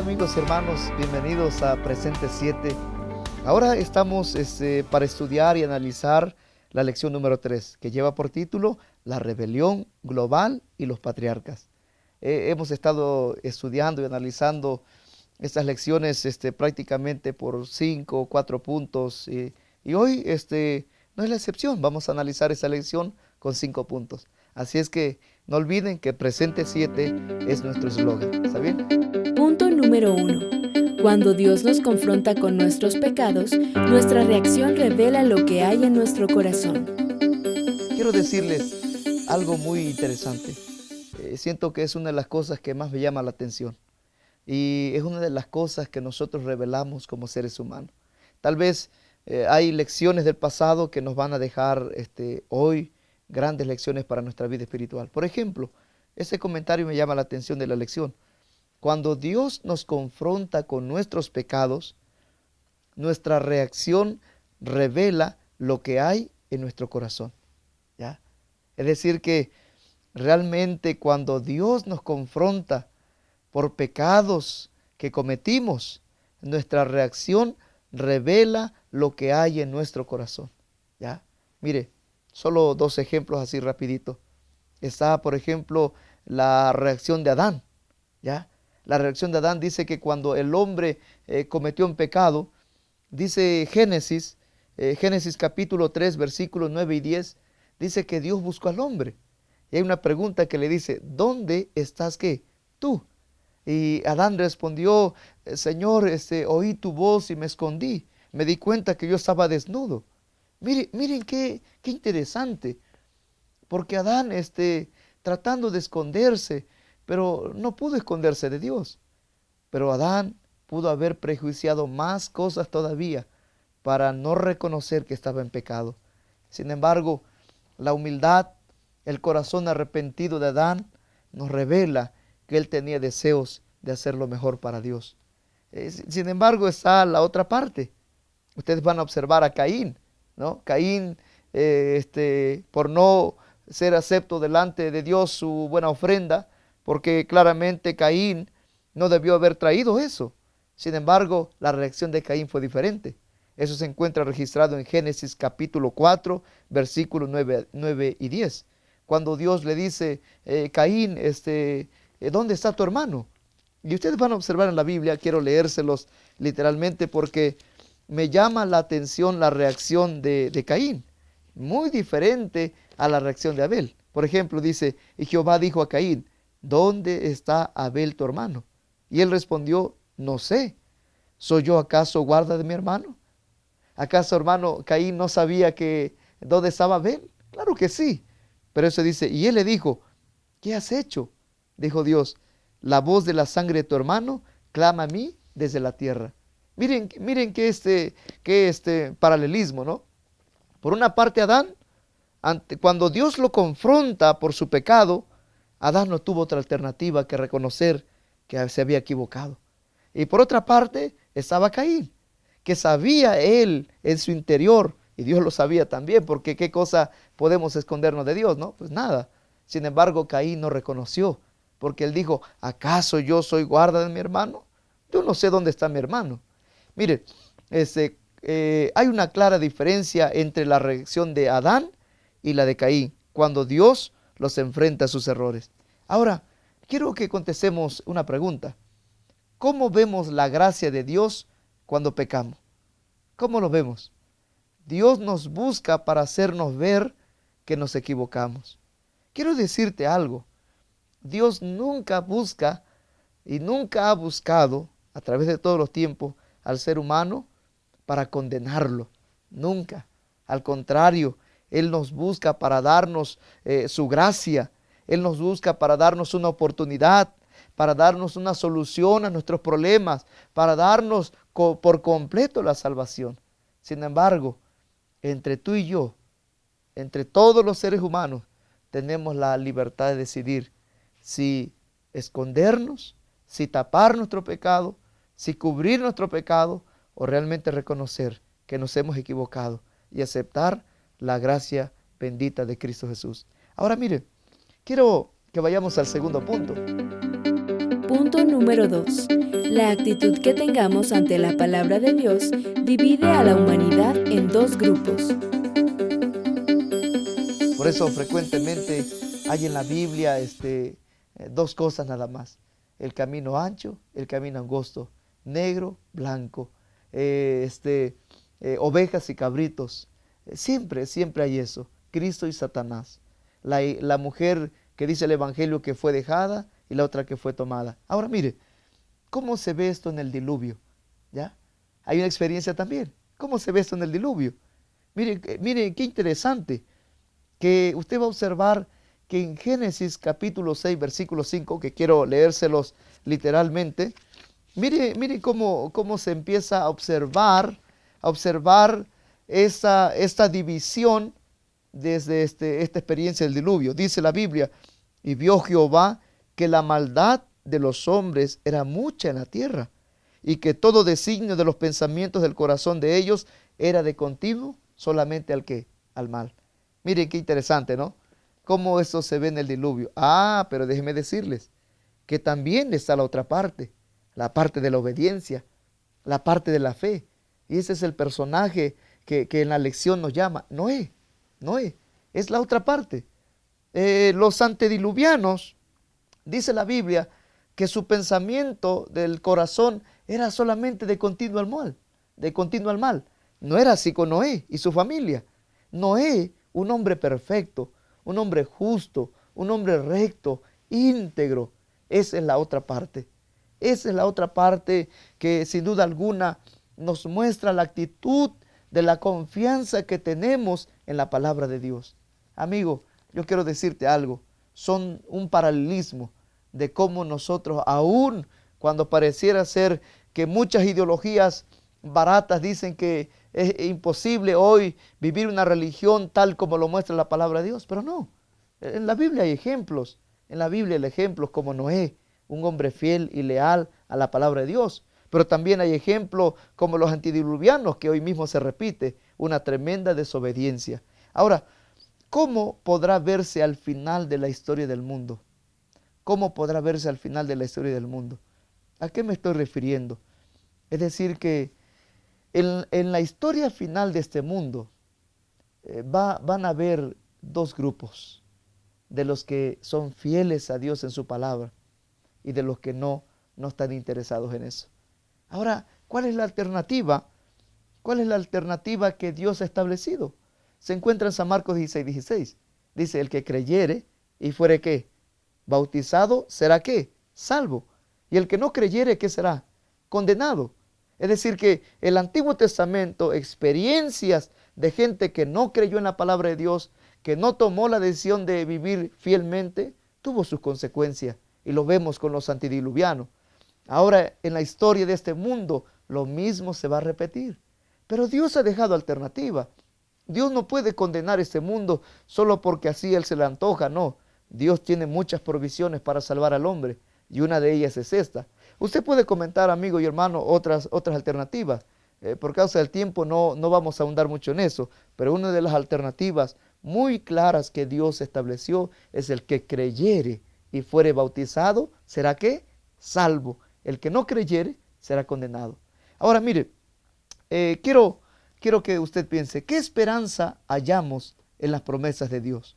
amigos y hermanos? Bienvenidos a Presente 7. Ahora estamos para estudiar y analizar la lección número 3, que lleva por título La rebelión global y los patriarcas. Hemos estado estudiando y analizando estas lecciones prácticamente por 5 o 4 puntos y hoy no es la excepción. Vamos a analizar esta lección con 5 puntos. Así es que no olviden que Presente 7 es nuestro eslogan. ¿Está bien? Punto número 1. Cuando Dios nos confronta con nuestros pecados, nuestra reacción revela lo que hay en nuestro corazón. Quiero decirles algo muy interesante. Siento que es una de las cosas que más me llama la atención. Y es una de las cosas que nosotros revelamos como seres humanos. Tal vez hay lecciones del pasado que nos van a dejar hoy grandes lecciones para nuestra vida espiritual. Por ejemplo, ese comentario me llama la atención de la lección. Cuando Dios nos confronta con nuestros pecados, nuestra reacción revela lo que hay en nuestro corazón. ¿Ya? Es decir que realmente cuando Dios nos confronta por pecados que cometimos, nuestra reacción revela lo que hay en nuestro corazón. ¿Ya? Mire, solo 2 ejemplos así rapidito. Está, por ejemplo, la reacción de Adán. ¿Ya? La reacción de Adán dice que cuando el hombre cometió un pecado, dice Génesis capítulo 3, versículos 9 y 10, dice que Dios buscó al hombre. Y hay una pregunta que le dice, ¿dónde estás qué? Tú. Y Adán respondió, Señor, oí tu voz y me escondí. Me di cuenta que yo estaba desnudo. Miren qué interesante. Porque Adán, tratando de esconderse, pero no pudo esconderse de Dios. Pero Adán pudo haber prejuiciado más cosas todavía para no reconocer que estaba en pecado. Sin embargo, la humildad, el corazón arrepentido de Adán nos revela que él tenía deseos de hacer lo mejor para Dios. Sin embargo, está la otra parte. Ustedes van a observar a Caín, ¿no? Caín, por no ser acepto delante de Dios su buena ofrenda, porque claramente Caín no debió haber traído eso. Sin embargo, la reacción de Caín fue diferente. Eso se encuentra registrado en Génesis capítulo 4, versículos 9 y 10. Cuando Dios le dice, Caín, ¿dónde está tu hermano? Y ustedes van a observar en la Biblia, quiero leérselos literalmente porque me llama la atención la reacción de Caín. Muy diferente a la reacción de Abel. Por ejemplo, dice, y Jehová dijo a Caín, ¿dónde está Abel tu hermano? Y él respondió, no sé. ¿Soy yo acaso guarda de mi hermano? ¿Acaso, hermano, Caín no sabía que dónde estaba Abel? Claro que sí. Pero eso dice, y él le dijo, ¿qué has hecho? Dijo Dios, la voz de la sangre de tu hermano clama a mí desde la tierra. Miren que paralelismo, ¿no? Por una parte, Adán, cuando Dios lo confronta por su pecado, Adán no tuvo otra alternativa que reconocer que se había equivocado. Y por otra parte, estaba Caín, que sabía él en su interior, y Dios lo sabía también, porque qué cosa podemos escondernos de Dios, ¿no? Pues nada. Sin embargo, Caín no reconoció, porque él dijo, ¿acaso yo soy guarda de mi hermano? Yo no sé dónde está mi hermano. Mire, hay una clara diferencia entre la reacción de Adán y la de Caín, cuando Dios los enfrenta a sus errores. Ahora, quiero que contestemos una pregunta. ¿Cómo vemos la gracia de Dios cuando pecamos? ¿Cómo lo vemos? Dios nos busca para hacernos ver que nos equivocamos. Quiero decirte algo. Dios nunca busca y nunca ha buscado a través de todos los tiempos al ser humano para condenarlo. Nunca. Al contrario, Él nos busca para darnos su gracia. Él nos busca para darnos una oportunidad, para darnos una solución a nuestros problemas, para darnos por completo la salvación. Sin embargo, entre tú y yo, entre todos los seres humanos, tenemos la libertad de decidir si escondernos, si tapar nuestro pecado, si cubrir nuestro pecado o realmente reconocer que nos hemos equivocado y aceptar la gracia bendita de Cristo Jesús. Ahora mire, quiero que vayamos al segundo punto. Punto número 2. La actitud que tengamos ante la palabra de Dios divide a la humanidad en dos grupos. Por eso frecuentemente hay en la Biblia dos cosas nada más: el camino ancho, el camino angosto, negro, blanco, ovejas y cabritos. Siempre hay eso: Cristo y Satanás. La mujer que dice el Evangelio que fue dejada y la otra que fue tomada. Ahora mire, ¿cómo se ve esto en el diluvio? ¿Ya? Hay una experiencia también. ¿Cómo se ve esto en el diluvio? Mire qué interesante, que usted va a observar que en Génesis capítulo 6, versículo 5, que quiero leérselos literalmente, mire cómo se empieza a observar esta división desde esta experiencia del diluvio. Dice la Biblia: y vio Jehová que la maldad de los hombres era mucha en la tierra, y que todo designio de los pensamientos del corazón de ellos era de continuo solamente al ¿qué? Al mal. Miren qué interesante, ¿no? Cómo eso se ve en el diluvio. Pero déjenme decirles que también está la otra parte, la parte de la obediencia, la parte de la fe. Y ese es el personaje que en la lección nos llama Noé. Noé es la otra parte. Los antediluvianos, dice la Biblia, que su pensamiento del corazón era solamente de continuo al mal, de continuo al mal. No era así con Noé y su familia. Noé, un hombre perfecto, un hombre justo, un hombre recto, íntegro. Esa es la otra parte. Esa es la otra parte que sin duda alguna nos muestra la actitud de la confianza que tenemos en la palabra de Dios. Amigo, yo quiero decirte algo. Son un paralelismo de cómo nosotros, aún cuando pareciera ser que muchas ideologías baratas dicen que es imposible hoy vivir una religión tal como lo muestra la palabra de Dios, pero no. En la Biblia hay ejemplos. En la Biblia hay ejemplos como Noé, un hombre fiel y leal a la palabra de Dios. Pero también hay ejemplos como los antediluvianos, que hoy mismo se repite, una tremenda desobediencia. Ahora, ¿cómo podrá verse al final de la historia del mundo? ¿Cómo podrá verse al final de la historia del mundo? ¿A qué me estoy refiriendo? Es decir, que en la historia final de este mundo van a haber dos grupos: de los que son fieles a Dios en su palabra y de los que no están interesados en eso. Ahora, ¿cuál es la alternativa? ¿Cuál es la alternativa que Dios ha establecido? Se encuentra en San Marcos 16:16. Dice: el que creyere y fuere ¿qué? Bautizado, ¿será qué? Salvo. Y el que no creyere, ¿qué será? Condenado. Es decir, que el Antiguo Testamento, experiencias de gente que no creyó en la palabra de Dios, que no tomó la decisión de vivir fielmente, tuvo sus consecuencias. Y lo vemos con los antediluvianos. Ahora, en la historia de este mundo, lo mismo se va a repetir. Pero Dios ha dejado alternativa. Dios no puede condenar este mundo solo porque así Él se le antoja, no. Dios tiene muchas provisiones para salvar al hombre, y una de ellas es esta. Usted puede comentar, amigo y hermano, otras alternativas. Por causa del tiempo no vamos a ahondar mucho en eso, pero una de las alternativas muy claras que Dios estableció es: el que creyere y fuere bautizado, ¿será qué? Salvo. El que no creyere será condenado. Ahora mire, quiero que usted piense, ¿qué esperanza hallamos en las promesas de Dios?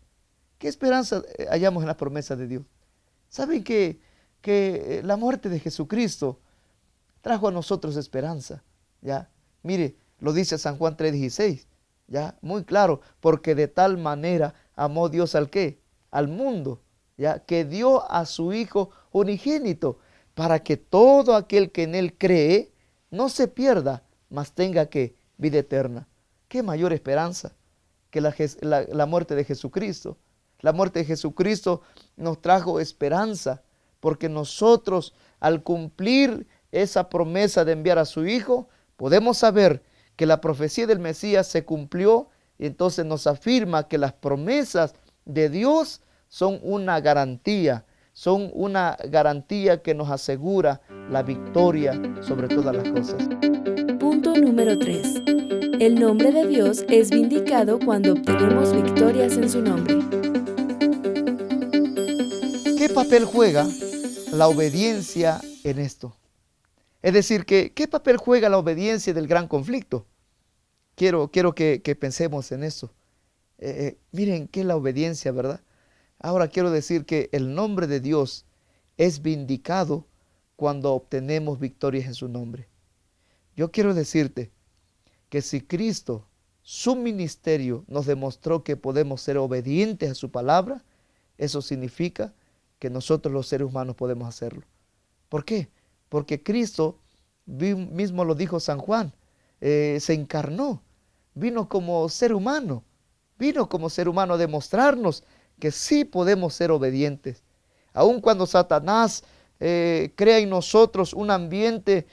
¿Qué esperanza hallamos en las promesas de Dios? ¿Saben que la muerte de Jesucristo trajo a nosotros esperanza? ¿Ya? Mire, lo dice San Juan 3:16, ¿ya? Muy claro: porque de tal manera amó Dios al ¿qué? Al mundo, ¿ya? Que dio a su Hijo unigénito, para que todo aquel que en Él cree no se pierda, mas tenga ¿qué? Vida eterna. ¿Qué mayor esperanza que la muerte de Jesucristo? La muerte de Jesucristo nos trajo esperanza, porque nosotros, al cumplir esa promesa de enviar a su Hijo, podemos saber que la profecía del Mesías se cumplió, y entonces nos afirma que las promesas de Dios son una garantía que nos asegura la victoria sobre todas las cosas. Punto número 3. El nombre de Dios es vindicado cuando obtenemos victorias en su nombre. ¿Qué papel juega la obediencia en esto. Es decir, ¿qué papel juega la obediencia del gran conflicto? Quiero que pensemos en eso. Miren qué es la obediencia, ¿verdad? Ahora quiero decir que el nombre de Dios es vindicado cuando obtenemos victorias en su nombre. Yo quiero decirte que si Cristo, su ministerio, nos demostró que podemos ser obedientes a su palabra, eso significa que nosotros los seres humanos podemos hacerlo. ¿Por qué? Porque Cristo, mismo lo dijo San Juan, se encarnó, vino como ser humano a demostrarnos que sí podemos ser obedientes. Aun cuando Satanás crea en nosotros un ambiente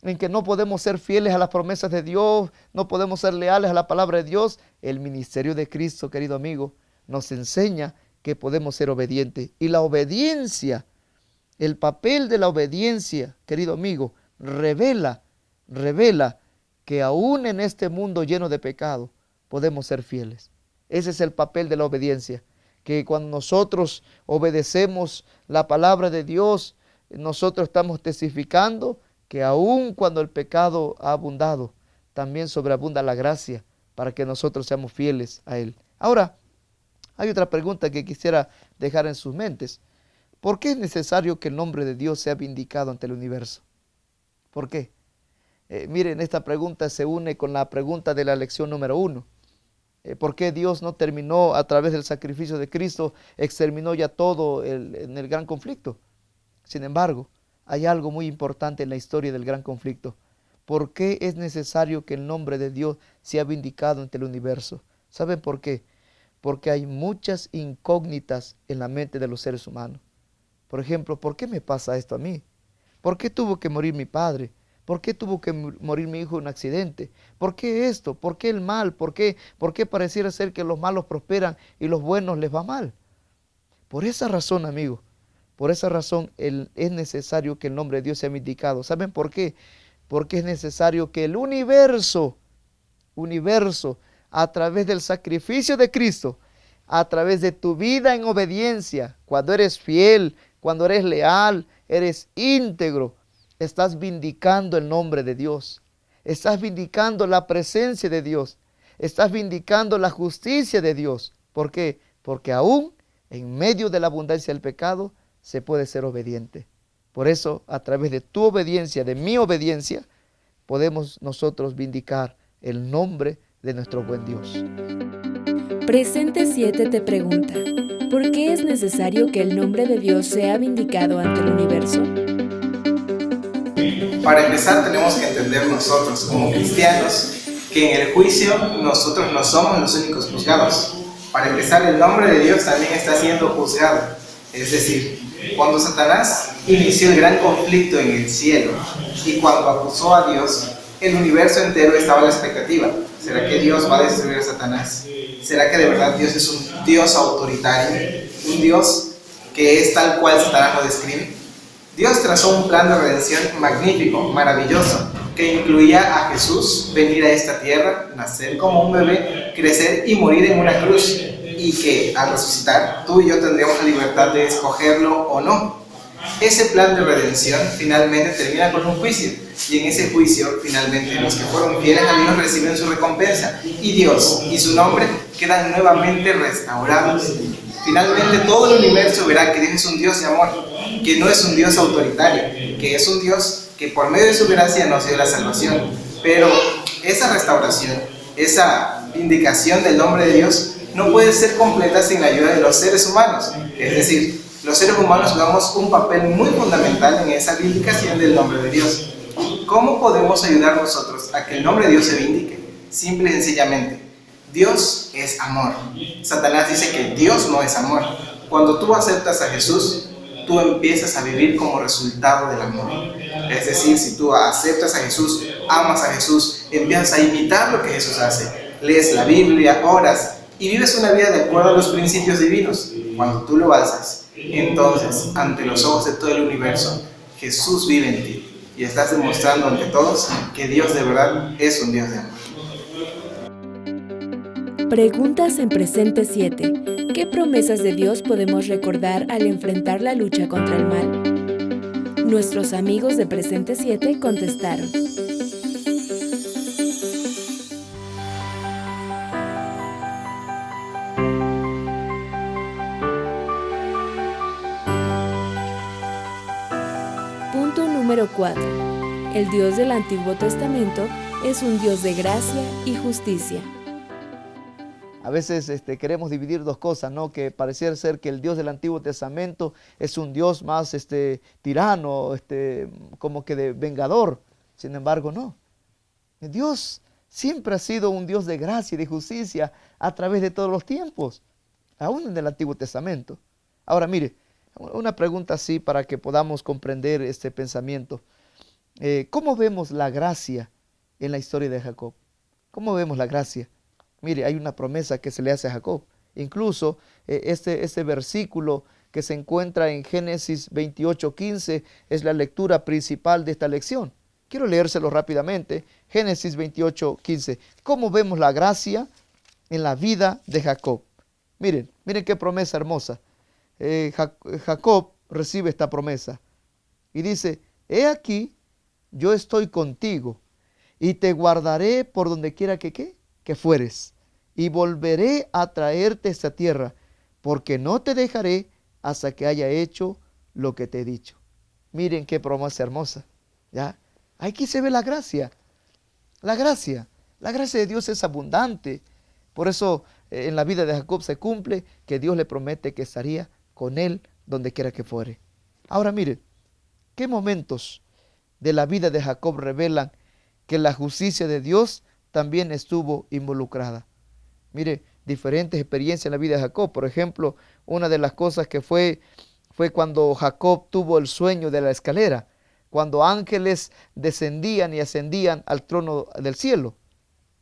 en que no podemos ser fieles a las promesas de Dios, no podemos ser leales a la palabra de Dios, el ministerio de Cristo, querido amigo, nos enseña que podemos ser obedientes. Y la obediencia, el papel de la obediencia, querido amigo, revela que aún en este mundo lleno de pecado, podemos ser fieles. Ese es el papel de la obediencia, que cuando nosotros obedecemos la palabra de Dios, nosotros estamos testificando que aun cuando el pecado ha abundado, también sobreabunda la gracia para que nosotros seamos fieles a Él. Ahora, hay otra pregunta que quisiera dejar en sus mentes. ¿Por qué es necesario que el nombre de Dios sea vindicado ante el universo? ¿Por qué? Miren, esta pregunta se une con la pregunta de la lección número 1. ¿Por qué Dios no terminó a través del sacrificio de Cristo, exterminó ya todo en el gran conflicto? Sin embargo, hay algo muy importante en la historia del gran conflicto. ¿Por qué es necesario que el nombre de Dios sea vindicado ante el universo? ¿Saben por qué? Porque hay muchas incógnitas en la mente de los seres humanos. Por ejemplo, ¿por qué me pasa esto a mí? ¿Por qué tuvo que morir mi padre? ¿Por qué tuvo que morir mi hijo en un accidente? ¿Por qué esto? ¿Por qué el mal? ¿Por qué pareciera ser que los malos prosperan y los buenos les va mal? Por esa razón, amigo, por esa razón es necesario que el nombre de Dios sea vindicado. ¿Saben por qué? Porque es necesario que el universo, a través del sacrificio de Cristo, a través de tu vida en obediencia, cuando eres fiel, cuando eres leal, eres íntegro, estás vindicando el nombre de Dios. Estás vindicando la presencia de Dios. Estás vindicando la justicia de Dios. ¿Por qué? Porque aún en medio de la abundancia del pecado se puede ser obediente. Por eso, a través de tu obediencia, de mi obediencia, podemos nosotros vindicar el nombre de nuestro buen Dios. Presente 7 te pregunta, ¿por qué es necesario que el nombre de Dios sea vindicado ante el universo? Para empezar, tenemos que entender nosotros como cristianos que en el juicio nosotros no somos los únicos juzgados. Para empezar, el nombre de Dios también está siendo juzgado. Es decir, cuando Satanás inició el gran conflicto en el cielo y cuando acusó a Dios, el universo entero estaba a la expectativa. ¿Será que Dios va a destruir a Satanás? ¿Será que de verdad Dios es un Dios autoritario? ¿Un Dios que es tal cual Satanás lo describe? Dios trazó un plan de redención magnífico, maravilloso, que incluía a Jesús venir a esta tierra, nacer como un bebé, crecer y morir en una cruz, y que al resucitar tú y yo tendríamos la libertad de escogerlo o no. Ese plan de redención finalmente termina con un juicio, y en ese juicio finalmente los que fueron fieles a Dios reciben su recompensa, y Dios y su nombre quedan nuevamente restaurados. Finalmente todo el universo verá que Dios es un Dios de amor, que no es un Dios autoritario, que es un Dios que por medio de su gracia nos dio la salvación. Pero esa restauración, esa vindicación del nombre de Dios no puede ser completa sin la ayuda de los seres humanos. Es decir, los seres humanos jugamos un papel muy fundamental en esa vindicación del nombre de Dios. ¿Cómo podemos ayudar nosotros a que el nombre de Dios se vindique? Simple y sencillamente, Dios es amor. Satanás dice que Dios no es amor. Cuando tú aceptas a Jesús, tú empiezas a vivir como resultado del amor. Es decir, si tú aceptas a Jesús, amas a Jesús, empiezas a imitar lo que Jesús hace, lees la Biblia, oras y vives una vida de acuerdo a los principios divinos. Cuando tú lo haces, entonces, ante los ojos de todo el universo, Jesús vive en ti y estás demostrando ante todos que Dios de verdad es un Dios de amor. Preguntas en presente 7. ¿Qué promesas de Dios podemos recordar al enfrentar la lucha contra el mal? Nuestros amigos de Presente 7 contestaron. Punto número 4. El Dios del Antiguo Testamento es un Dios de gracia y justicia. A veces queremos dividir dos cosas, ¿no? Que pareciera ser que el Dios del Antiguo Testamento es un Dios más tirano, como que de vengador. Sin embargo, no. Dios siempre ha sido un Dios de gracia y de justicia a través de todos los tiempos, aún en el Antiguo Testamento. Ahora, mire, una pregunta así para que podamos comprender este pensamiento. ¿Cómo vemos la gracia en la historia de Jacob? ¿Cómo vemos la gracia? Mire, hay una promesa que se le hace a Jacob. Incluso este versículo que se encuentra en Génesis 28:15 es la lectura principal de esta lección. Quiero leérselo rápidamente. Génesis 28:15. ¿Cómo vemos la gracia en la vida de Jacob? Miren qué promesa hermosa. Jacob recibe esta promesa y dice: he aquí, yo estoy contigo y te guardaré por donde quiera que fueres, y volveré a traerte a esta tierra, porque no te dejaré hasta que haya hecho lo que te he dicho. Miren qué promesa hermosa. ¿Ya? Aquí se ve la gracia. La gracia de Dios es abundante. Por eso en la vida de Jacob se cumple que Dios le promete que estaría con él donde quiera que fuere. Ahora miren, ¿qué momentos de la vida de Jacob revelan que la justicia de Dios también estuvo involucrada? Mire, diferentes experiencias en la vida de Jacob. Por ejemplo, una de las cosas que fue cuando Jacob tuvo el sueño de la escalera, cuando ángeles descendían y ascendían al trono del cielo.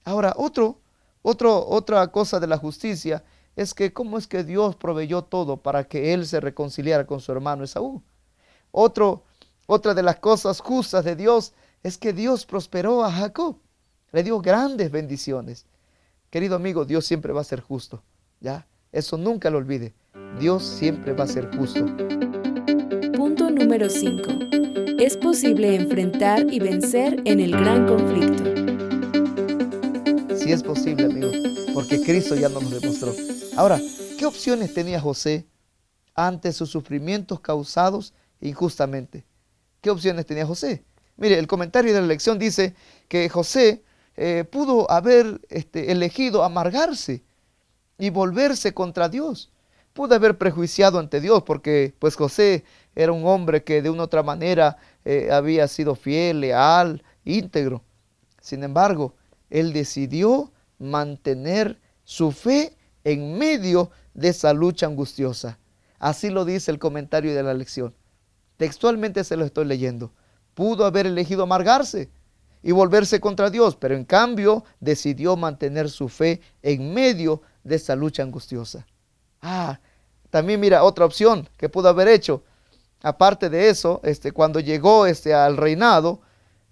Ahora, otra cosa de la justicia es que cómo es que Dios proveyó todo para que él se reconciliara con su hermano Esaú. Otra de las cosas justas de Dios es que Dios prosperó a Jacob. Le dio grandes bendiciones. Querido amigo, Dios siempre va a ser justo. ¿Ya? Eso nunca lo olvide. Dios siempre va a ser justo. Punto número 5. Es posible enfrentar y vencer en el gran conflicto. Sí es posible, amigo, porque Cristo ya nos lo demostró. Ahora, ¿qué opciones tenía José ante sus sufrimientos causados injustamente? ¿Qué opciones tenía José? Mire, el comentario de la lección dice que José pudo haber elegido amargarse y volverse contra Dios. Pudo haber prejuiciado ante Dios porque pues José era un hombre que de una u otra manera había sido fiel, leal, íntegro. Sin embargo, él decidió mantener su fe en medio de esa lucha angustiosa. Así lo dice el comentario de la lección. Textualmente se lo estoy leyendo. Pudo haber elegido amargarse y volverse contra Dios, pero en cambio decidió mantener su fe en medio de esa lucha angustiosa. También mira otra opción que pudo haber hecho. Aparte de eso, cuando llegó al reinado,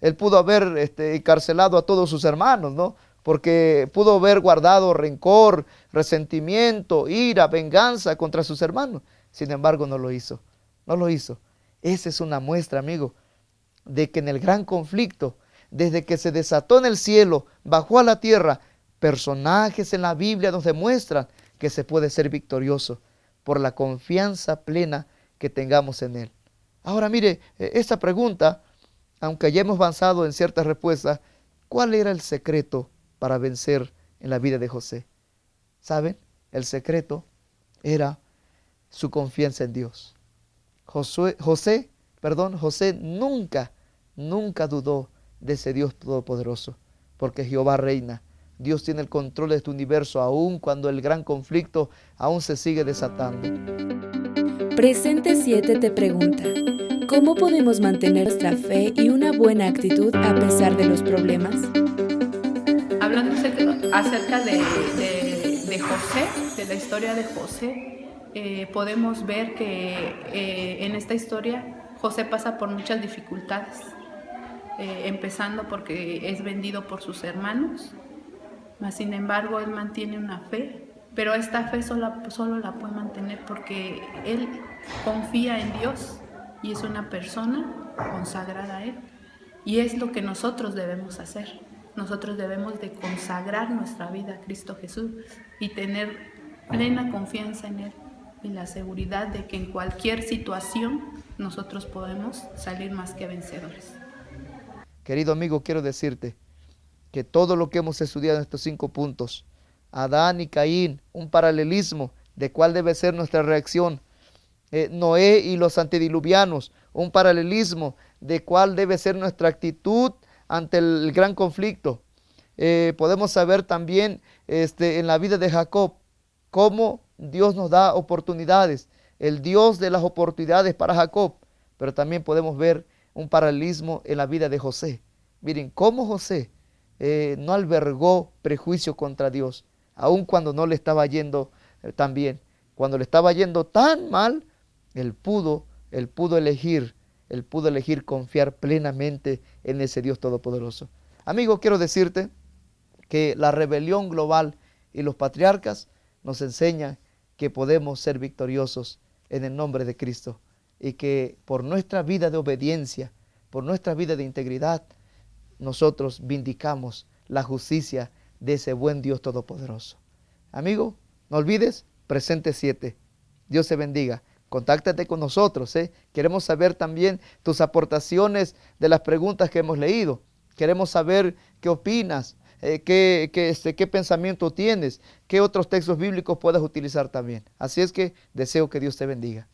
él pudo haber encarcelado a todos sus hermanos, ¿no? Porque pudo haber guardado rencor, resentimiento, ira, venganza contra sus hermanos. Sin embargo, no lo hizo. No lo hizo. Esa es una muestra, amigo, de que en el gran conflicto, desde que se desató en el cielo, bajó a la tierra, personajes en la Biblia nos demuestran que se puede ser victorioso por la confianza plena que tengamos en Él. Ahora mire, esta pregunta, aunque ya hemos avanzado en ciertas respuestas, ¿cuál era el secreto para vencer en la vida de José? ¿Saben? El secreto era su confianza en Dios. José nunca dudó de ese Dios todopoderoso, porque Jehová reina. Dios tiene el control de este universo, aun cuando el gran conflicto aún se sigue desatando. Presente 7 te pregunta, ¿cómo podemos mantener nuestra fe y una buena actitud a pesar de los problemas? Hablando acerca de José, de la historia de José, podemos ver que en esta historia José pasa por muchas dificultades, empezando porque es vendido por sus hermanos, mas sin embargo él mantiene una fe, pero esta fe solo la puede mantener porque él confía en Dios y es una persona consagrada a Él. Y es lo que nosotros debemos hacer. Nosotros debemos de consagrar nuestra vida a Cristo Jesús y tener plena confianza en Él y la seguridad de que en cualquier situación nosotros podemos salir más que vencedores. Querido amigo, quiero decirte que todo lo que hemos estudiado en estos 5 puntos, Adán y Caín, un paralelismo de cuál debe ser nuestra reacción, Noé y los antediluvianos, un paralelismo de cuál debe ser nuestra actitud ante el gran conflicto. Podemos saber también en la vida de Jacob, cómo Dios nos da oportunidades, el Dios de las oportunidades para Jacob, pero también podemos ver un paralelismo en la vida de José. Miren, cómo José no albergó prejuicio contra Dios, aun cuando no le estaba yendo tan bien. Cuando le estaba yendo tan mal, él pudo elegir confiar plenamente en ese Dios todopoderoso. Amigo, quiero decirte que la rebelión global y los patriarcas nos enseñan que podemos ser victoriosos en el nombre de Cristo y que por nuestra vida de obediencia, por nuestra vida de integridad, nosotros vindicamos la justicia de ese buen Dios todopoderoso. Amigo, no olvides, presente 7. Dios te bendiga. Contáctate con nosotros. Queremos saber también tus aportaciones de las preguntas que hemos leído. Queremos saber qué opinas, qué pensamiento tienes, qué otros textos bíblicos puedas utilizar también. Así es que deseo que Dios te bendiga.